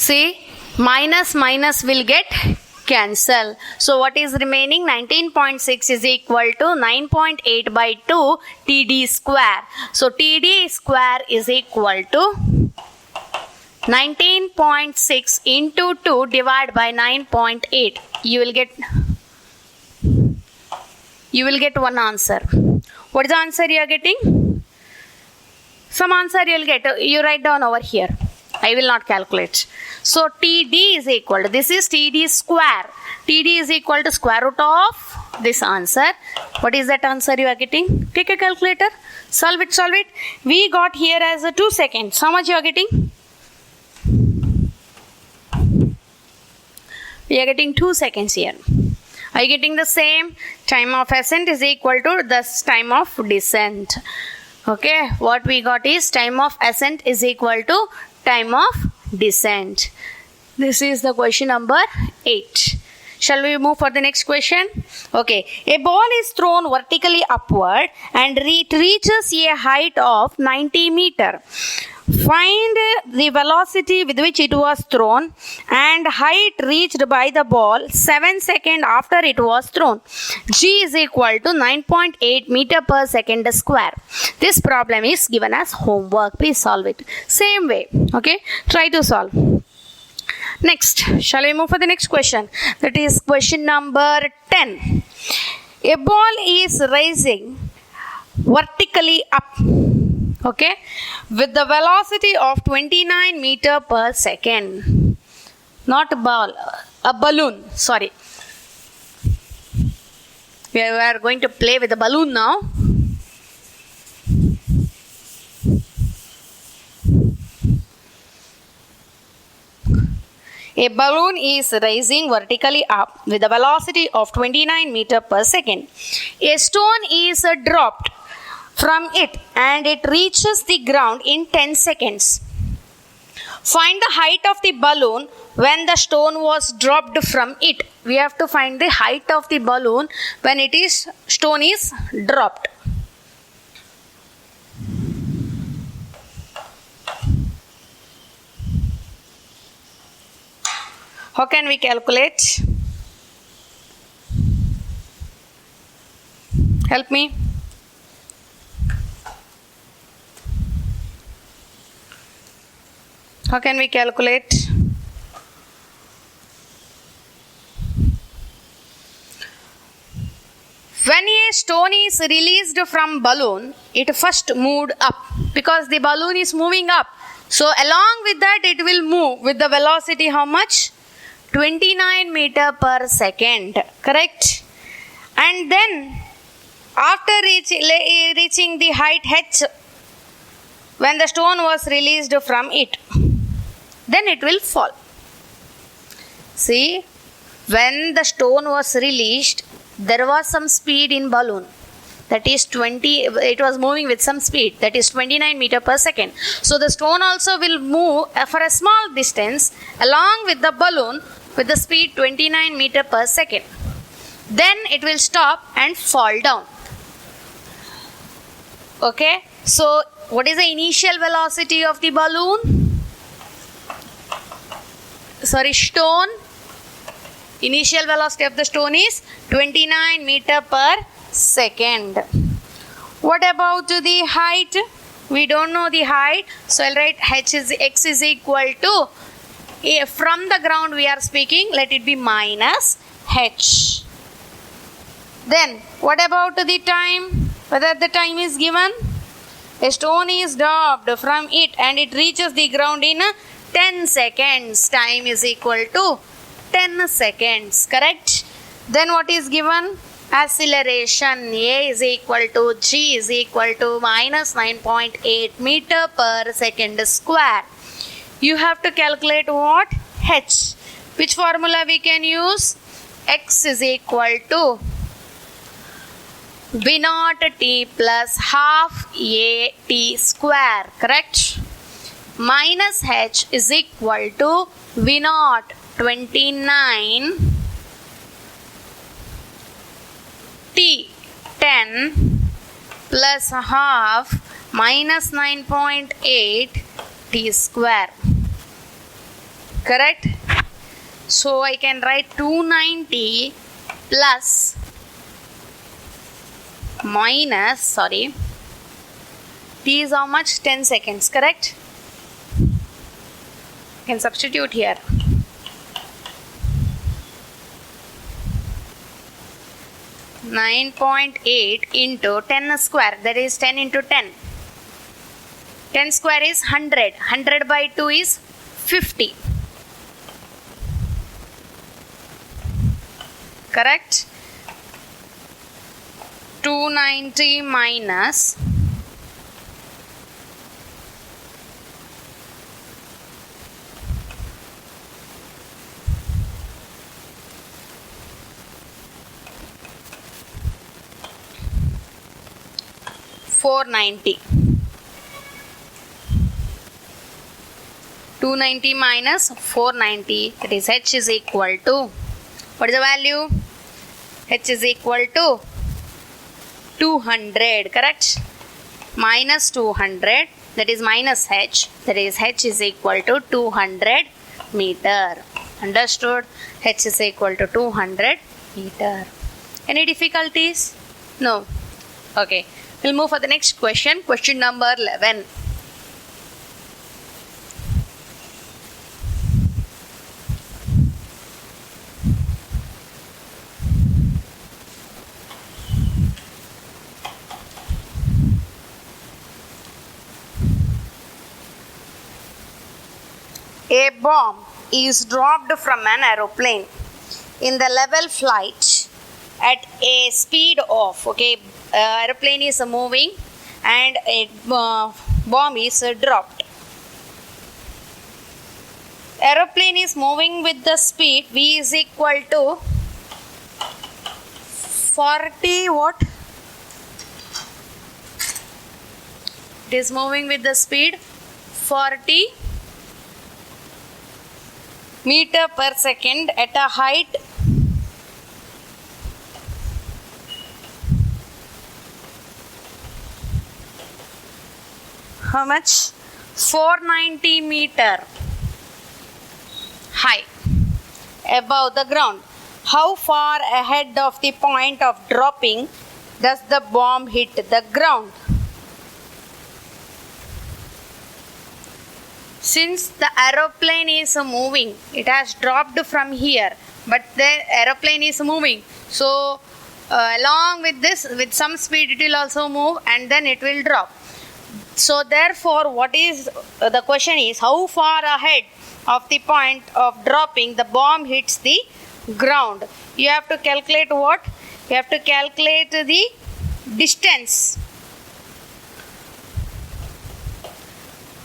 See, minus minus will get cancel. So what is remaining? 19.6 is equal to 9.8 by 2 TD square. So TD square is equal to 19.6 into 2 divided by 9.8. You will get one answer. What is the answer you are getting? Some answer you will get. You write down over here. I will not calculate. So TD is equal to, this is TD square. TD is equal to square root of this answer. What is that answer you are getting? Take a calculator. Solve it, solve it. We got here as a 2 seconds. How much you are getting? We are getting 2 seconds here. Are you getting the same? Time of ascent is equal to the time of descent. Okay, what we got is time of ascent is equal to time of descent. This is the question number 8. Shall we move for the next question? Okay, a ball is thrown vertically upward and it reaches a height of 90 meter. Find the velocity with which it was thrown and height reached by the ball 7 seconds after it was thrown. G is equal to 9.8 meter per second square. This problem is given as homework. Please solve it. Same way. Okay. Try to solve. Next. Shall we move for the next question? That is question number 10. A ball is rising vertically up. Okay, with the velocity of 29 meter per second. Not a ball, a balloon. Sorry. We are going to play with the balloon now. A balloon is rising vertically up with a velocity of 29 meter per second. A stone is dropped from it and it reaches the ground in 10 seconds. Find the height of the balloon when the stone was dropped from it. We have to find the height of the balloon when stone is dropped. How can we calculate? Help me. How can we calculate? When a stone is released from balloon, it first moved up because the balloon is moving up. So along with that it will move with the velocity how much? 29 meter per second. Correct? And then after reaching the height h, when the stone was released from it, then it will fall. See, when the stone was released, there was some speed in balloon. That is it was moving with some speed. That is 29 meter per second. So the stone also will move for a small distance along with the balloon with the speed 29 meter per second. Then it will stop and fall down. Okay. So what is the initial velocity of the balloon? Stone. Initial velocity of the stone is 29 meter per second. What about the height? We don't know the height. So I'll write x is equal to, from the ground we are speaking, let it be minus h. Then what about the time? Whether the time is given? A stone is dropped from it and it reaches the ground in 10 seconds. Time is equal to 10 seconds. Correct? Then what is given? Acceleration. A is equal to G is equal to minus 9.8 meter per second square. You have to calculate what? H. Which formula we can use? X is equal to V naught T plus half A T square. Correct? Minus H is equal to V naught 29 T 10 plus half minus 9.8 T square. correct? So I can write 290 plus minus, sorry, t is how much? 10 seconds, correct? I can substitute here. 9.8 into 10 square, that is 10 into 10. 10 square is 100. 100 by 2 is 50. Correct? 290 minus 490. 290 minus 490, that is h is equal to, what is the value? H is equal to 200, correct? Minus 200, that is minus h, that is h is equal to 200 meter. Understood? H is equal to 200 meter. Any difficulties? No. Okay. We'll move for the next question. Question number 11. A bomb is dropped from an aeroplane in the level flight at a speed of, okay, aeroplane is moving and a bomb is dropped. Aeroplane is moving with the speed v is equal to 40 what? It is moving with the speed 40 meter per second at a height how much? 490 meter high above the ground. How far ahead of the point of dropping does the bomb hit the ground? Since the aeroplane is moving, it has dropped from here, but the aeroplane is moving. So, along with this, with some speed, it will also move and then it will drop. So, therefore, what is the question is how far ahead of the point of dropping the bomb hits the ground? You have to calculate what? You have to calculate the distance.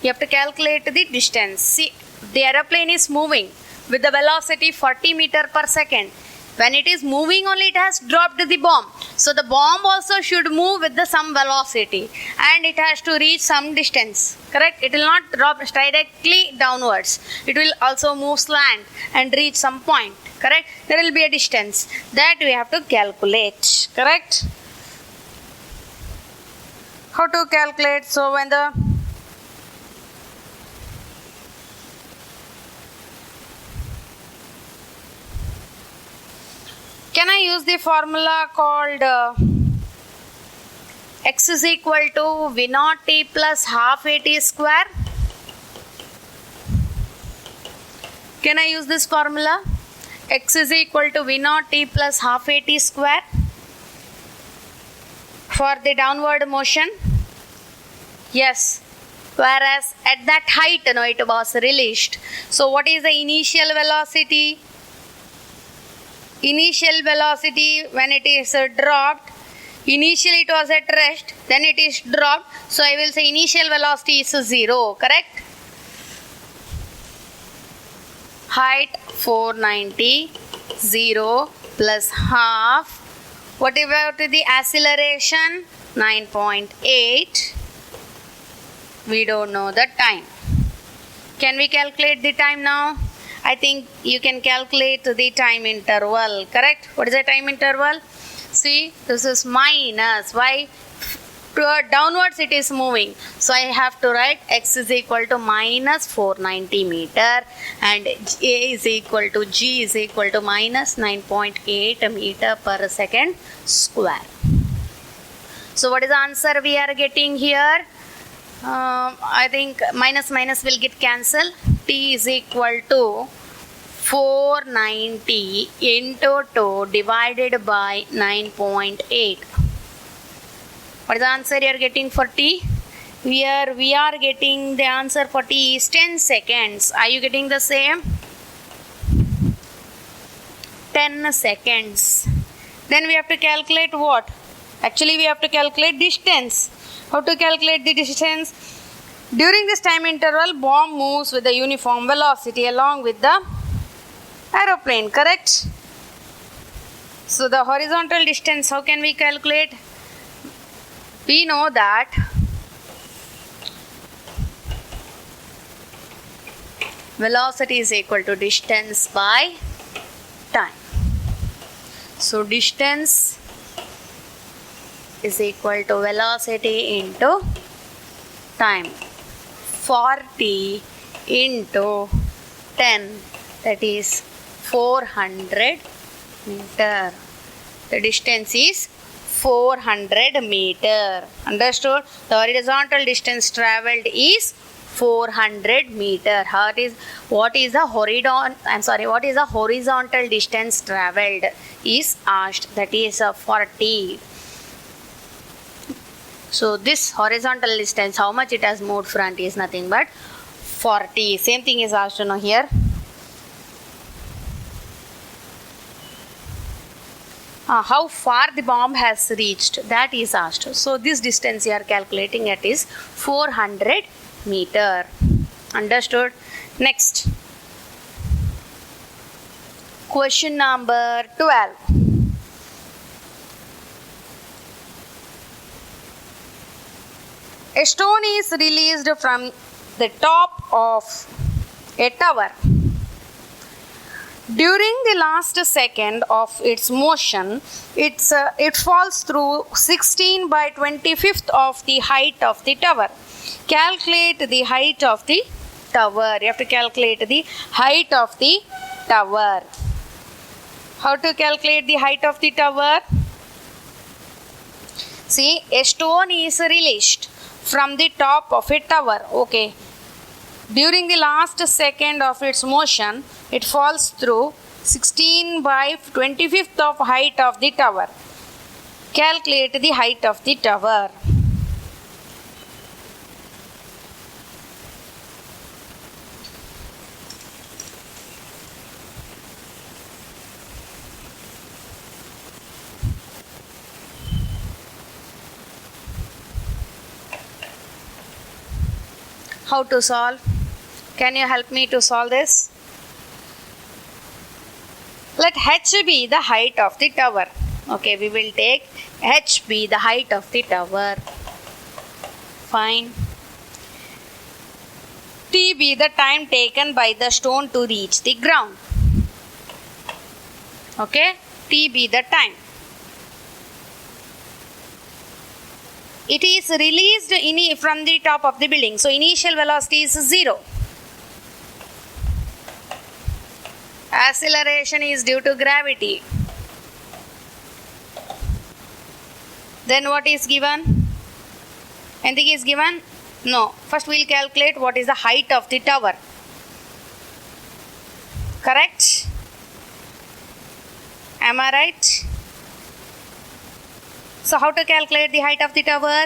You have to calculate the distance. See, the aeroplane is moving with the velocity 40 meter per second. When it is moving only, it has dropped the bomb. So the bomb also should move with the some velocity and it has to reach some distance. Correct? It will not drop directly downwards. It will also move slant and reach some point. Correct? There will be a distance that we have to calculate. Correct? How to calculate? So when the can I use the formula called x is equal to v naught t plus half a t square? Can I use this formula? X is equal to v naught t plus half a t square for the downward motion? Yes. Whereas at that height, it was released. So what is the initial velocity? Initial velocity when it is dropped, initially it was at rest, then it is dropped. So I will say initial velocity is 0, correct? Height 490, 0 plus half. What about the acceleration? 9.8. We don't know the time. Can we calculate the time now? I think you can calculate the time interval, correct? What is the time interval? See, this is minus. Why? downwards it is moving. So I have to write x is equal to minus 490 meter and a is equal to g is equal to minus 9.8 meter per second square. So what is the answer we are getting here? I think minus minus will get cancelled. T is equal to 490 into 2 divided by 9.8. What is the answer you are getting for T? We are getting the answer for T is 10 seconds. Are you getting the same? 10 seconds. Then we have to calculate what? Actually, we have to calculate distance. How to calculate the distance? During this time interval, bomb moves with the uniform velocity along with the aeroplane, correct? So the horizontal distance, how can we calculate? We know that velocity is equal to distance by time. So distance is equal to velocity into time. 40 into 10, that is 400 meter. The distance is 400 meter. Understood? The horizontal distance travelled is 400 meter. What is the horizontal distance travelled is asked. That is 40. So this horizontal distance, how much it has moved front is nothing but 40. Same thing is asked now here. How far the bomb has reached, that is asked. So this distance you are calculating it is 400 meter. Understood? Next. Question number 12. A stone is released from the top of a tower. During the last second of its motion, it falls through 16 by 25th of the height of the tower. Calculate the height of the tower. You have to calculate the height of the tower. How to calculate the height of the tower? See, a stone is released from the top of a tower. Okay. During the last second of its motion, it falls through 16 by 25th of height of the tower. Calculate the height of the tower. How to solve? Can you help me to solve this? Let h be the height of the tower. Okay, we will take h be the height of the tower. Fine. T be the time taken by the stone to reach the ground. Okay, T be the time. It is released from the top of the building. So initial velocity is 0. Acceleration is due to gravity. Then what is given? Anything is given? No. First we will calculate what is the height of the tower. Correct? Am I right? So how to calculate the height of the tower?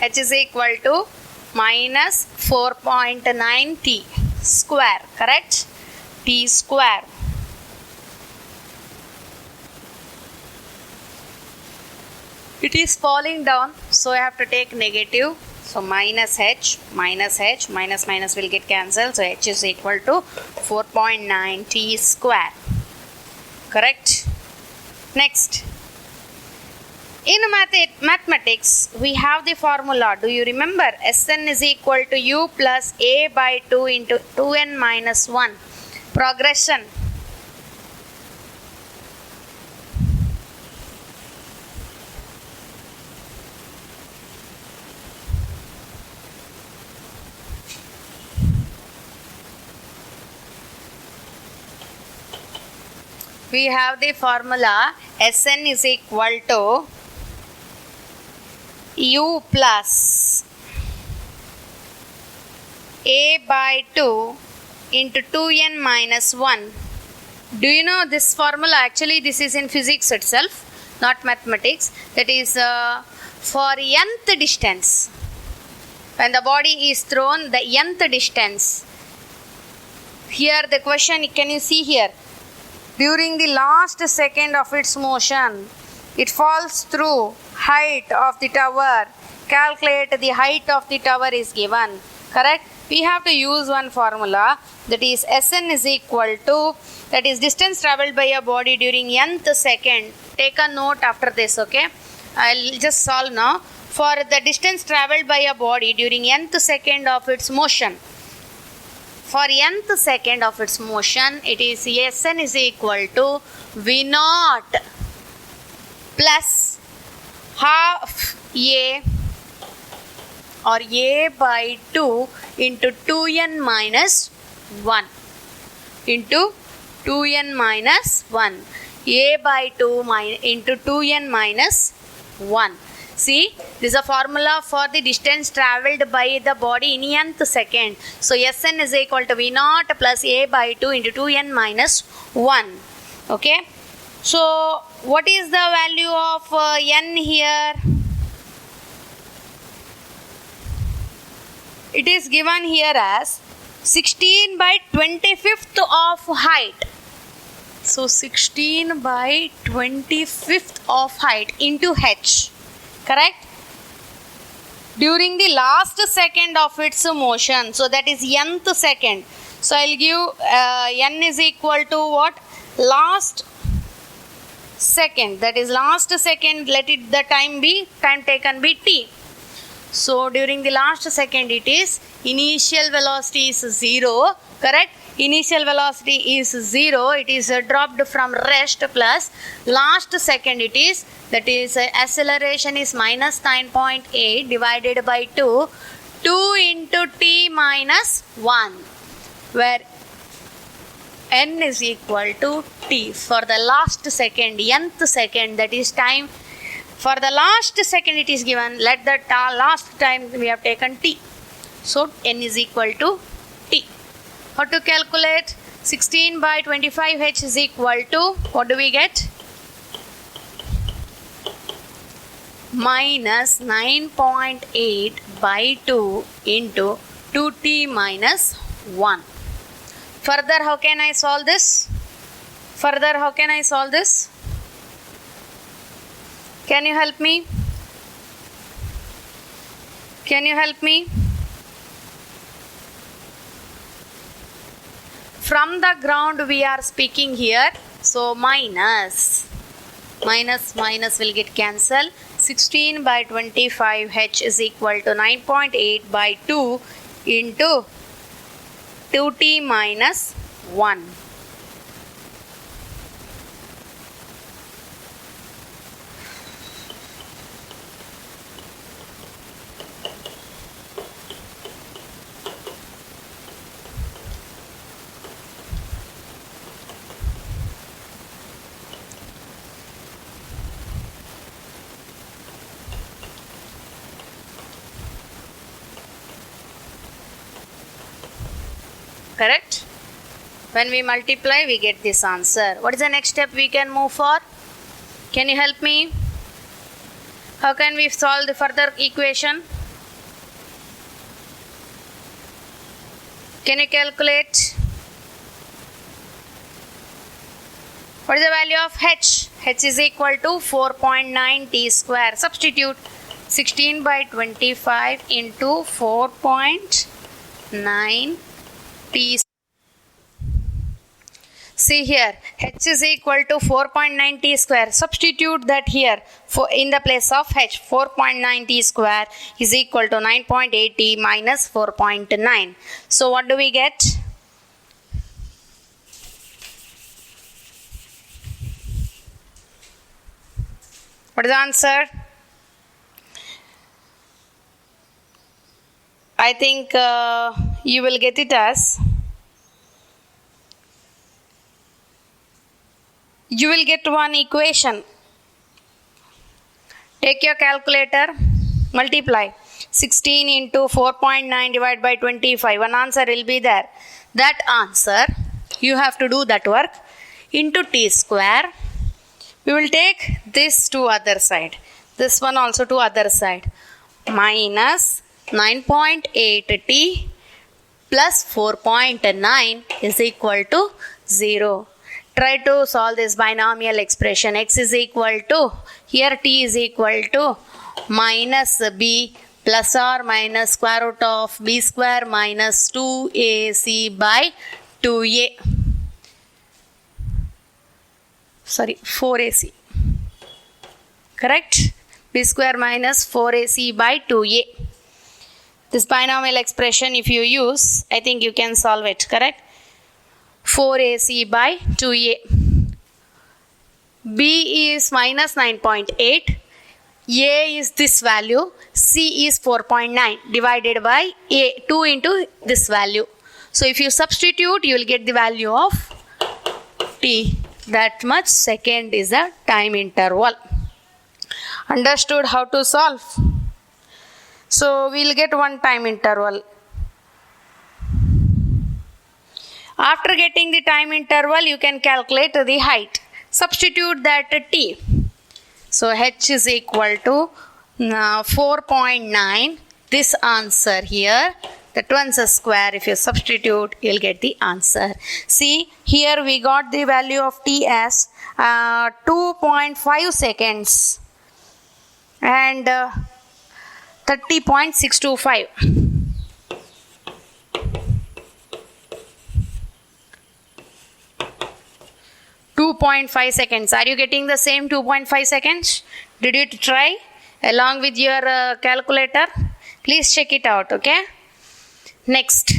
H is equal to minus 4.9 T square, correct? T square. It is falling down, so I have to take negative. So minus h, minus minus will get cancelled. So h is equal to 4.9 t square. Correct? Next. In mathematics, we have the formula. Do you remember? Sn is equal to u plus a by 2 into 2n minus 1. Progression. We have the formula Sn is equal to u plus a by 2 into 2n minus 1. Do you know this formula? Actually, this is in physics itself, not mathematics. That is for nth distance. When the body is thrown, the nth distance. Here the question, can you see here? During the last second of its motion, it falls through height of the tower. Calculate the height of the tower is given. Correct? We have to use one formula, that is Sn is equal to, that is distance travelled by a body during nth second. Take a note after this, okay? I'll just solve now. For the distance travelled by a body during nth second of its motion. For nth second of its motion, it is Sn is equal to V0 plus half A or A by 2 into 2n minus 1 into 2n minus 1. A by 2 into 2n minus 1. See, this is a formula for the distance travelled by the body in nth second. So, Sn is equal to V0 plus A by 2 into 2n minus 1. Okay. So, what is the value of n here? It is given here as 16 by 25th of height. So, 16 by 25th of height into h. Correct? During the last second of its motion, so that is nth second. So I'll give n is equal to what? Last second. That is last second. Let it the time taken be t. So during the last second, it is initial velocity is 0. Correct? Initial velocity is 0. It is dropped from rest plus last second it is, that is acceleration is minus 9.8 divided by 2. 2 into t minus 1, where n is equal to t for the last second, nth second, that is time. For the last second it is given, let the last time we have taken t. So n is equal to t. How to calculate? 16 by 25 h is equal to, what do we get? Minus 9.8 by 2 into 2t minus 1. Further, how can I solve this? Can you help me? From the ground we are speaking here, so minus will get cancelled. 16 by 25 h is equal to 9.8 by 2 into 2t minus 1. Correct? When we multiply, we get this answer. What is the next step we can move for? Can you help me? How can we solve the further equation? Can you calculate? What is the value of h? h is equal to 4.9 t square. Substitute 16 by 25 into 4.9 t. See here, h is equal to 4.9 t square. Substitute that here for in the place of h. 4.9 t square is equal to 9.8 t minus 4.9. So what do we get? What is the answer? I think you will get it as, you will get one equation. Take your calculator, multiply 16 into 4.9 divided by 25. One answer will be there. That answer, you have to do that work, into t square. We will take this to other side. This one also to other side. Minus 9.8t plus 4.9 is equal to 0. Try to solve this binomial expression. X is equal to, here t is equal to minus b plus or minus square root of b square minus 2ac by 2a. Sorry, 4ac. Correct? b square minus 4ac by 2a. This binomial expression, if you use, I think you can solve it. Correct? 4ac by 2a. b is minus 9.8. a is this value. c is 4.9 divided by a, 2 into this value. So if you substitute, you will get the value of t. That much second is the time interval. Understood how to solve? So we will get one time interval. After getting the time interval, you can calculate the height. Substitute that t. So h is equal to 4.9. This answer here, that one's a square. If you substitute, you'll get the answer. See, here we got the value of t as 2.5 seconds and 30.625. 2.5 seconds. Are you getting the same 2.5 seconds? Did you try along with your calculator? Please check it out, okay? Next.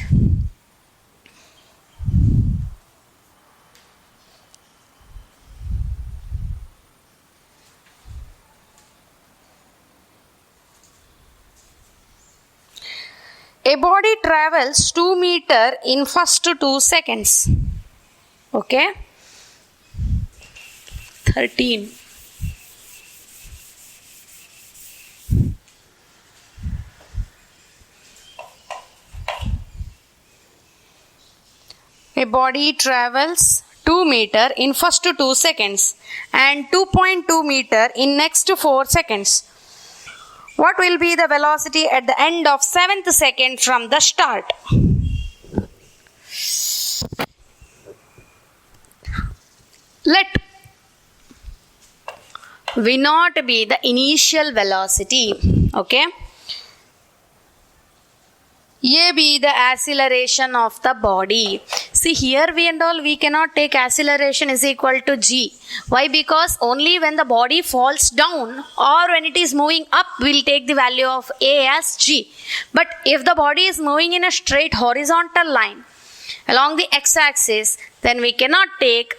A body travels 2 meters in first 2 seconds. Okay? 13. A body travels 2 meters in first 2 seconds and 2.2 meters in next 4 seconds. What will be the velocity at the end of 7th second from the start? Let V naught be the initial velocity. Okay. A be the acceleration of the body. See here we cannot take acceleration is equal to g. Why? Because only when the body falls down or when it is moving up, we'll take the value of a as g. But if the body is moving in a straight horizontal line along the x-axis, then we cannot take,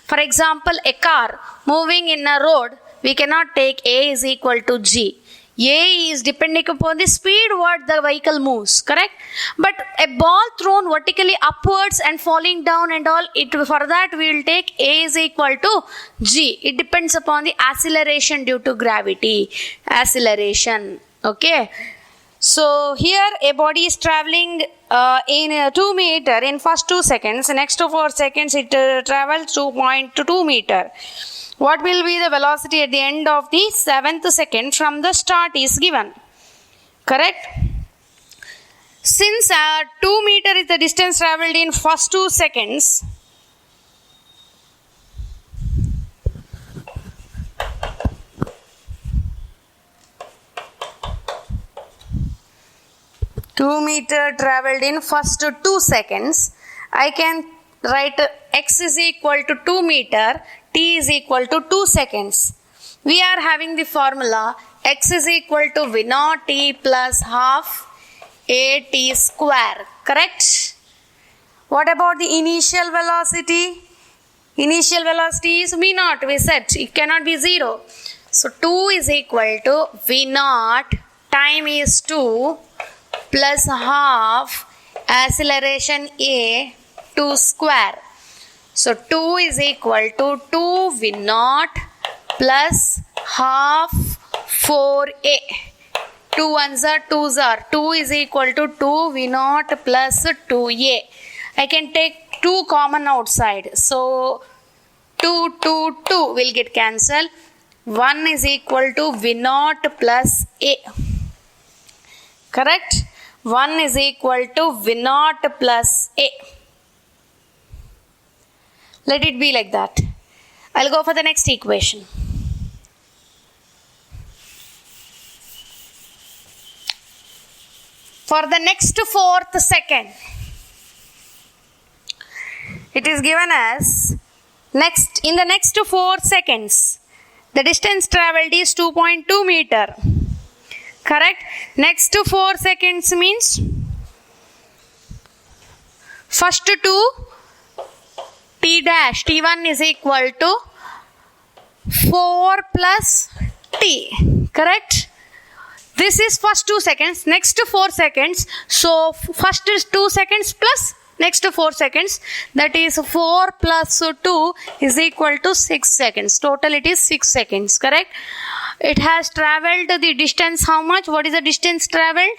for example, a car moving in a road, we cannot take a is equal to g. A is depending upon the speed what the vehicle moves, correct? But a ball thrown vertically upwards and falling down and all, for that we will take A is equal to G. It depends upon the acceleration due to gravity. Acceleration, okay? So here a body is traveling in 2 meters in first 2 seconds. Next 4 seconds it travels 2.2 meters. What will be the velocity at the end of the 7th second from the start is given. Correct? Since 2 meters is the distance travelled in first 2 seconds, 2 meter traveled in first 2 seconds. I can write x is equal to 2 meter, t is equal to 2 seconds. We are having the formula x is equal to v naught t plus half a t square, correct? What about the initial velocity? Initial velocity is v naught, we said it cannot be 0. So 2 is equal to v naught, time is 2 plus half acceleration a 2 square. So 2 is equal to 2 v naught plus half 4a. 2 ones are 2s are. 2 is equal to 2 v naught plus 2a. I can take 2 common outside. So 2 will get cancelled. 1 is equal to v naught plus a. Correct? 1 is equal to v naught plus a. Let it be like that. I'll go for the next equation. For the next 4th second, it is given as in the next 4 seconds, the distance travelled is 2.2 meter. Correct? Next 4 seconds means first 2 t dash, t1 is equal to 4 plus t. Correct? This is first 2 seconds, next 4 seconds. So first is 2 seconds plus next 4 seconds, that is 4 plus 2 is equal to 6 seconds. Total it is 6 seconds, correct? It has travelled the distance how much? What is the distance travelled?